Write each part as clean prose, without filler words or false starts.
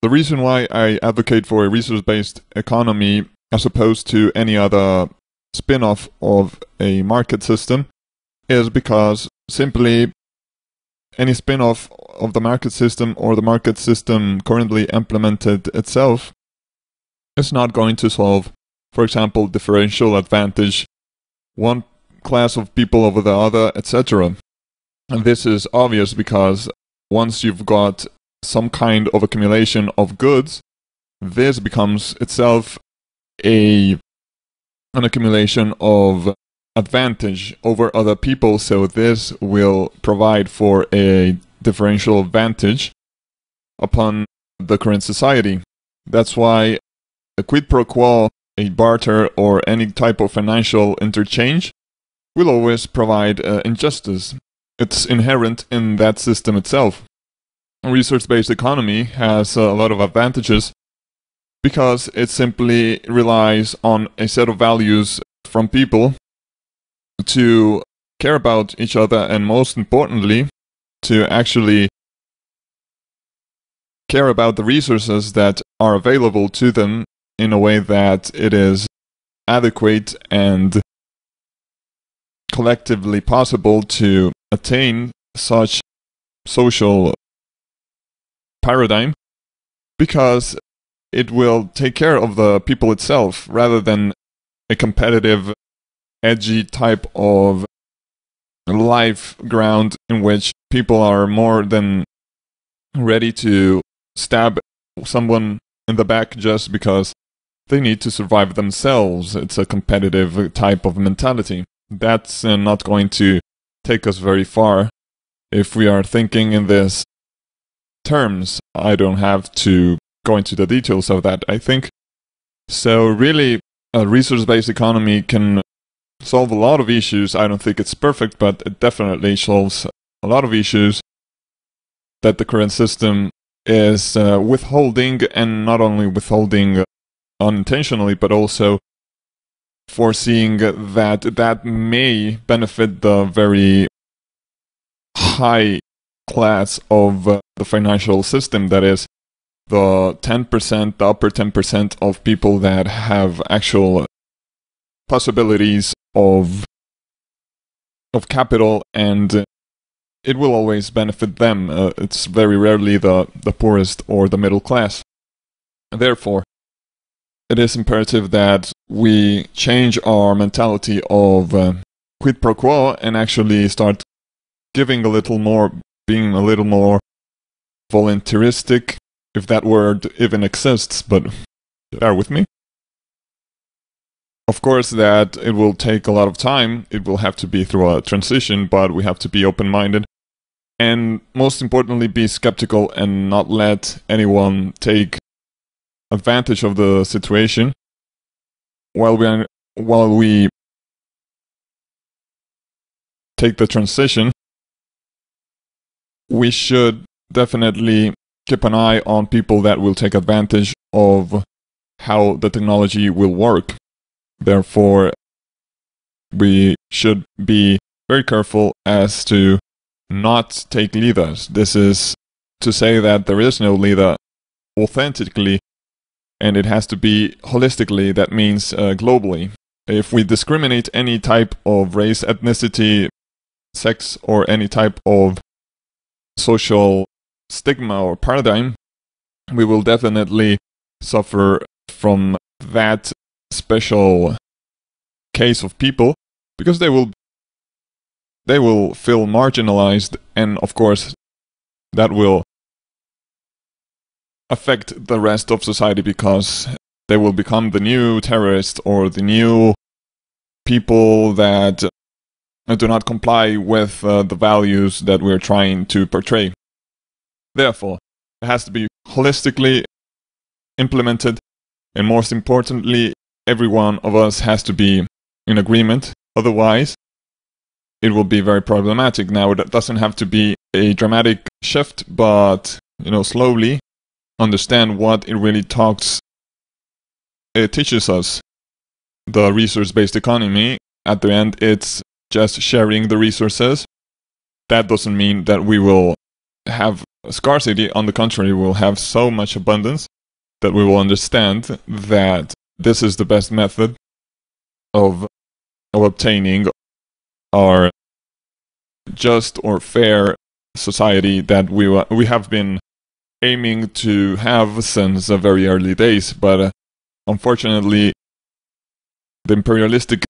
The reason why I advocate for a resource-based economy as opposed to any other spin-off of a market system is because simply any spin-off of the market system or the market system currently implemented itself is not going to solve, for example, differential advantage, one class of people over the other, etc. And this is obvious because once you've got some kind of accumulation of goods, this becomes itself an accumulation of advantage over other people, so this will provide for a differential advantage upon the current society. That's why a quid pro quo, a barter, or any type of financial interchange will always provide injustice. It's inherent in that system itself. A resource-based economy has a lot of advantages because it simply relies on a set of values from people to care about each other, and most importantly, to actually care about the resources that are available to them in a way that it is adequate and collectively possible to attain such social paradigm, because it will take care of the people itself rather than a competitive, edgy type of life ground in which people are more than ready to stab someone in the back just because they need to survive themselves. It's a competitive type of mentality. That's not going to take us very far if we are thinking in this terms. I don't have to go into the details of that, I think. So really, a resource-based economy can solve a lot of issues. I don't think it's perfect, but it definitely solves a lot of issues that the current system is withholding, and not only withholding unintentionally, but also foreseeing that that may benefit the very high class of the financial system, that is, the 10%, the upper 10% of people that have actual possibilities of capital, and it will always benefit them. It's very rarely the poorest or the middle class. Therefore, it is imperative that we change our mentality of quid pro quo and actually start giving a little more, being a little more voluntaristic, if that word even exists, but bear with me. Of course, that it will take a lot of time. It will have to be through a transition, but we have to be open-minded. And most importantly, be skeptical and not let anyone take advantage of the situation while we take the transition. We should definitely keep an eye on people that will take advantage of how the technology will work. Therefore, we should be very careful as to not take leaders. This is to say that there is no leader authentically, and it has to be holistically. That means globally. If we discriminate any type of race, ethnicity, sex, or any type of social stigma or paradigm, we will definitely suffer from that special case of people, because they will feel marginalized, and of course that will affect the rest of society, because they will become the new terrorists or the new people that do not comply with the values that we're trying to portray. Therefore, it has to be holistically implemented, and most importantly, every one of us has to be in agreement. Otherwise, it will be very problematic. Now, it doesn't have to be a dramatic shift, but, slowly understand what it really teaches us. The resource-based economy, at the end, it's just sharing the resources. That doesn't mean that we will have Scarcity, on the contrary, will have so much abundance that we will understand that this is the best method of obtaining our just or fair society that we have been aiming to have since very early days. But unfortunately, the imperialistic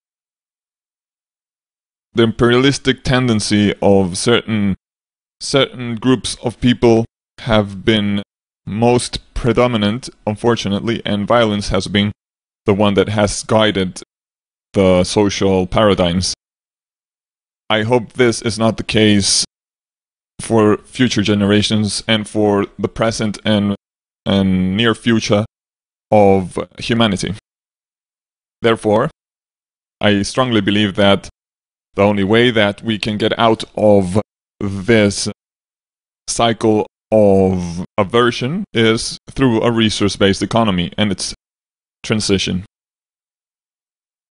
tendency of certain groups of people have been most predominant, unfortunately, and violence has been the one that has guided the social paradigms. I hope this is not the case for future generations and for the present and near future of humanity. Therefore, I strongly believe that the only way that we can get out of this cycle of aversion is through a resource-based economy and its transition.